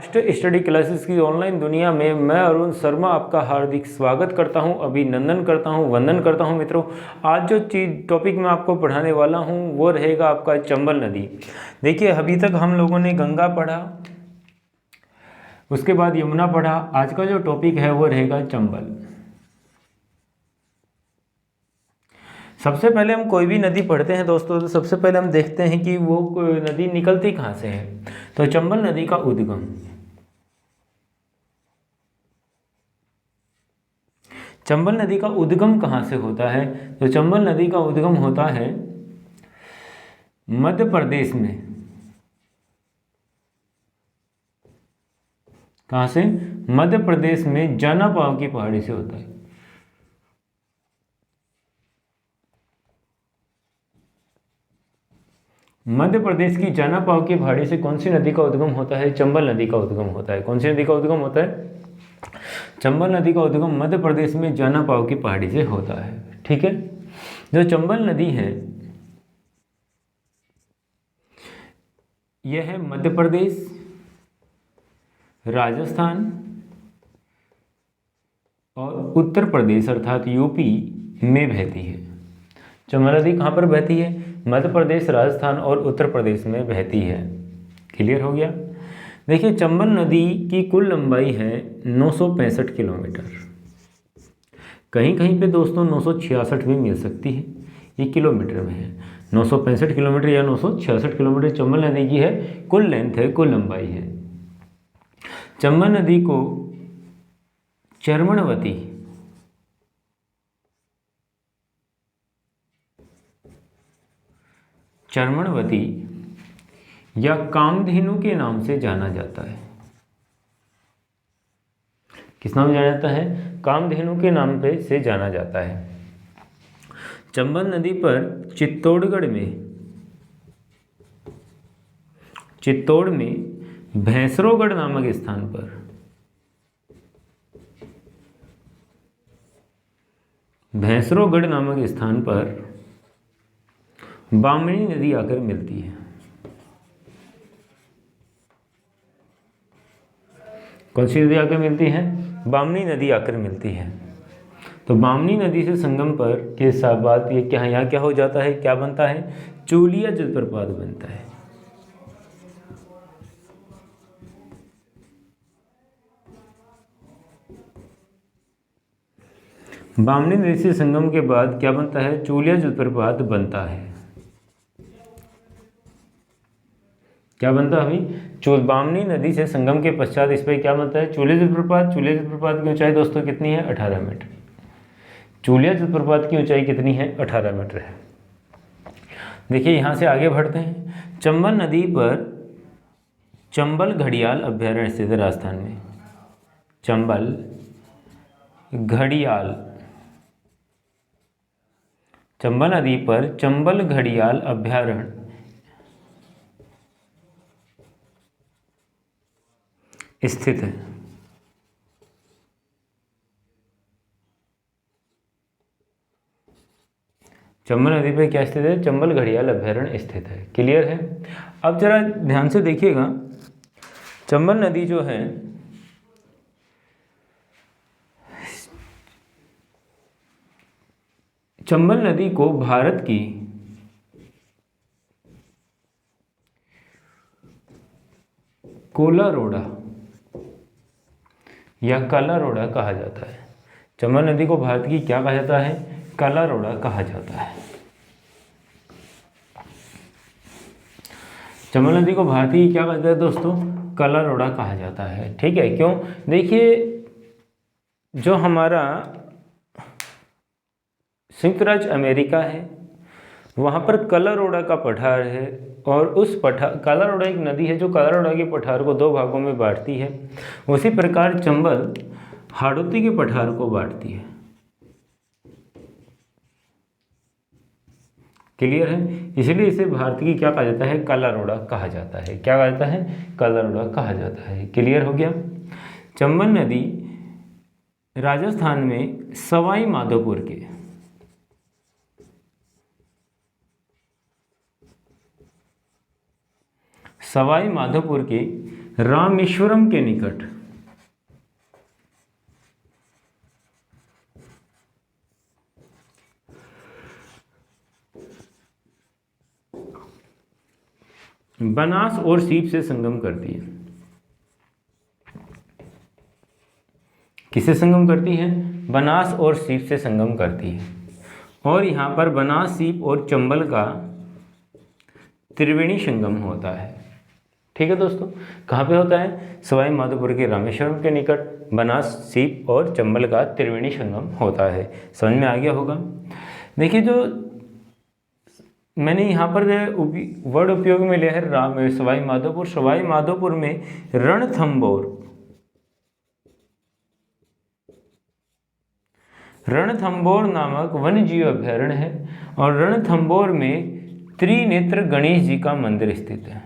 Fast study classes की online दुनिया में मैं अरुण शर्मा आपका हार्दिक स्वागत करता हूं, अभिनंदन करता हूं, वंदन करता हूं। मित्रों, आज जो चीज़ टॉपिक मैं आपको पढ़ाने वाला हूं वो रहेगा आपका चंबल नदी। देखिए, अभी तक हम लोगों ने गंगा पढ़ा, उसके बाद यमुना पढ़ा। आज का जो टॉपिक है वो रहेगा चंबल। सबसे पहले हम कोई भी नदी पढ़ते हैं दोस्तों, तो सबसे पहले हम देखते हैं कि वो नदी निकलती कहाँ से है। तो चंबल नदी का उद्गम, चंबल नदी का उद्गम कहाँ से होता है? तो चंबल नदी का उद्गम होता है मध्य प्रदेश में। कहाँ से? मध्य प्रदेश में जानापाव की पहाड़ी से होता है। मध्य प्रदेश की जानापाव की पहाड़ी से कौन सी नदी का उद्गम होता है? चंबल नदी का उद्गम होता है। कौन सी नदी का उद्गम होता है? चंबल नदी का उद्गम मध्य प्रदेश में जानापाव की पहाड़ी से होता है। ठीक है, जो चंबल नदी है यह है मध्य प्रदेश, राजस्थान और उत्तर प्रदेश अर्थात यूपी में बहती है। चंबल नदी कहाँ पर बहती है? मध्य प्रदेश, राजस्थान और उत्तर प्रदेश में बहती है। क्लियर हो गया? देखिए, चंबल नदी की कुल लंबाई है 965 किलोमीटर। कहीं कहीं पे दोस्तों 966 भी मिल सकती है, ये किलोमीटर में है। 965 किलोमीटर या 966 किलोमीटर चंबल नदी की है कुल लेंथ है, कुल लंबाई है। चंबल नदी को चर्मणवती या कामधेनु के नाम से जाना जाता है। किस नाम से जाना जाता है? कामधेनु के नाम पे से जाना जाता है। चंबल नदी पर चित्तौड़ में भैंसरोगढ़ नामक स्थान पर बामनी नदी आकर मिलती है। कौन सी नदी आकर मिलती है? बामनी नदी आकर मिलती है। तो बामनी नदी से संगम पर के साथ बात ये क्या है, यहाँ क्या हो जाता है, क्या बनता है? चूलिया जलप्रपात बनता है। बामनी नदी से संगम के बाद क्या बनता है? चूलिया जलप्रपात बनता है। क्या बनता है अभी? बामनी नदी से संगम के पश्चात इस पर क्या बनता है? चूलिया जलप्रपात। चूलिया जलप्रपात की ऊंचाई दोस्तों कितनी है? 18 मीटर। चूलिया जलप्रपात की ऊंचाई कितनी है? 18 मीटर है। देखिए, यहाँ से आगे बढ़ते हैं। चंबल नदी पर चंबल घड़ियाल अभ्यारण्य स्थित है राजस्थान में। चंबल नदी पर चंबल घड़ियाल अभ्यारण्य स्थित है। चंबल नदी पर क्या स्थित है? चंबल घड़ियाल अभ्यारण्य स्थित है। क्लियर है? अब जरा ध्यान से देखिएगा, चंबल नदी जो है चंबल नदी को भारत की कोलारोडा या कालारोडा कहा जाता है। चंबल नदी को भारत की क्या कहा जाता है? कालारोडा कहा जाता है। चंबल नदी को भारत की क्या कहते हैं दोस्तों? कालारोडा कहा जाता है। ठीक है, क्यों? देखिए, जो हमारा संयुक्त राज्य अमेरिका है वहाँ पर कालारोडा का पठार है, और उस कालारोडा एक नदी है जो कालारोडा के पठार को 2 भागों में बांटती है। उसी प्रकार चंबल हाड़ौती के पठार को बांटती है। क्लियर है? इसलिए इसे भारत की क्या कहा जाता है? कालारोडा कहा जाता है। क्या कहा जाता है? कालारोडा कहा जाता है। क्लियर हो गया? चंबल नदी राजस्थान में सवाई माधोपुर के रामेश्वरम के निकट बनास और सीप से संगम करती है। किसे संगम करती है? बनास और सीप से संगम करती है। और यहाँ पर बनास, सीप और चंबल का त्रिवेणी संगम होता है। ठीक है दोस्तों, कहाँ पे होता है? सवाई माधोपुर के रामेश्वरम के निकट बनास, सीप और चंबल का त्रिवेणी संगम होता है। समझ में आ गया होगा। देखिए, जो मैंने यहाँ पर वर्ड उपयोग में लिया है सवाई माधोपुर। सवाई माधोपुर में रणथंबोर नामक वन्य जीव अभयारण्य है और रणथंबोर में त्रिनेत्र गणेश जी का मंदिर स्थित है।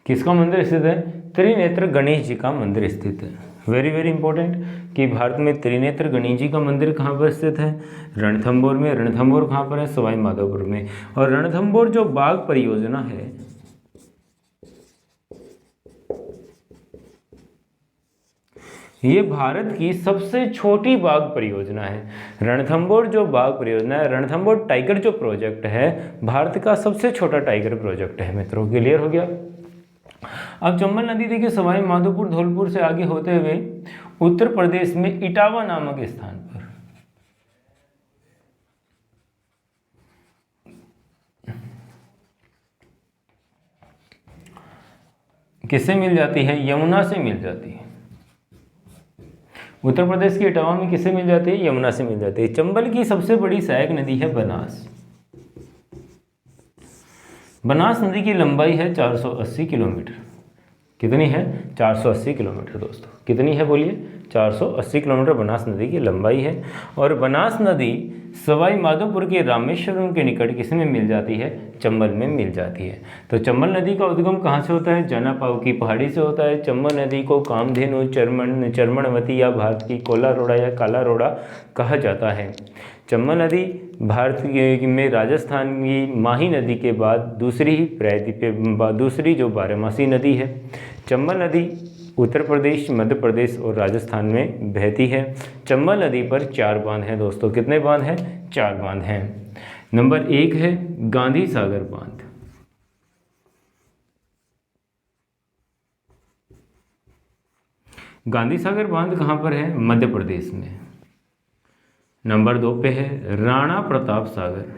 किसका मंदिर स्थित है? त्रिनेत्र गणेश जी का मंदिर स्थित है। वेरी वेरी इंपॉर्टेंट कि भारत में त्रिनेत्र गणेश जी का मंदिर कहाँ पर स्थित है? रणथंबोर में। रणथंबोर कहाँ पर है? सवाई माधोपुर में। और रणथंबोर जो बाघ परियोजना है, ये भारत की सबसे छोटी बाघ परियोजना है। रणथंबोर जो बाघ परियोजना है, रणथंबोर टाइगर जो प्रोजेक्ट है, भारत का सबसे छोटा टाइगर प्रोजेक्ट है। मित्रों, क्लियर हो गया। अब चंबल नदी देखिए सवाई माधोपुर धौलपुर से आगे होते हुए उत्तर प्रदेश में इटावा नामक स्थान पर किससे मिल जाती है? यमुना से मिल जाती है। उत्तर प्रदेश के इटावा में किससे मिल जाती है? यमुना से मिल जाती है। चंबल की सबसे बड़ी सहायक नदी है बनास। बनास नदी की लंबाई है 480 किलोमीटर। कितनी है? 480 किलोमीटर दोस्तों। कितनी है बोलिए? 480 किलोमीटर बनास नदी की लंबाई है। और बनास नदी सवाई माधोपुर के रामेश्वरम के निकट किस में मिल जाती है? चंबल में मिल जाती है। तो चंबल नदी का उद्गम कहाँ से होता है? जनापाव की पहाड़ी से होता है। चंबल नदी को कामधेनु, चर्मणवती या भारत की कोला रोड़ा या काला रोड़ा कहा जाता है। चंबल नदी भारत में राजस्थान की माही नदी के बाद दूसरी जो बारहमासी नदी है। चंबल नदी उत्तर प्रदेश, मध्य प्रदेश और राजस्थान में बहती है। चंबल नदी पर 4 बांध हैं दोस्तों। कितने बांध हैं? 4 बांध हैं। नंबर 1 है गांधी सागर बांध। गांधी सागर बांध कहाँ पर है? मध्य प्रदेश में। नंबर 2 पे है राणा प्रताप सागर।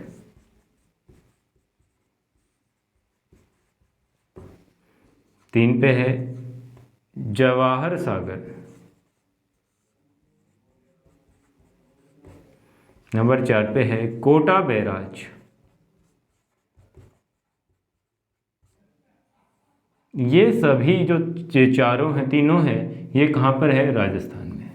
तीन पे है जवाहर सागर। नंबर 4 पे है कोटा बैराज। ये सभी जो चारों हैं, तीनों हैं, ये कहाँ पर है? राजस्थान में।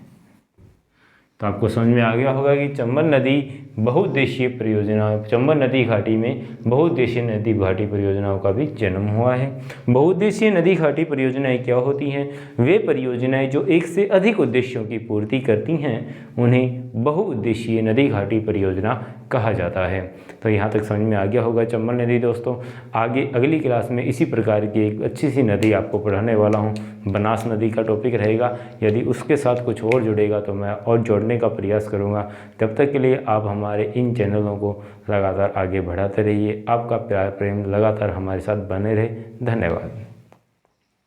तो आपको समझ में आ गया होगा कि चंबल नदी बहुउद्देशीय परियोजना, चंबल नदी घाटी में बहुउद्देशीय नदी घाटी परियोजनाओं का भी जन्म हुआ है। बहुउद्देशीय नदी घाटी परियोजनाएं क्या होती हैं? वे परियोजनाएं जो एक से अधिक उद्देश्यों की पूर्ति करती हैं, उन्हें बहुउद्देशीय नदी घाटी परियोजना कहा जाता है। तो यहाँ तक समझ में आ गया होगा चंबल नदी दोस्तों। आगे अगली क्लास में इसी प्रकार की एक अच्छी सी नदी आपको पढ़ाने वाला हूँ। बनास नदी का टॉपिक रहेगा। यदि उसके साथ कुछ और जुड़ेगा तो मैं और जोड़ने का प्रयास करूँगा। तब तक के लिए आप हमारे इन चैनलों को लगातार आगे बढ़ाते रहिए। आपका प्यार प्रेम लगातार हमारे साथ बने रहे। धन्यवाद।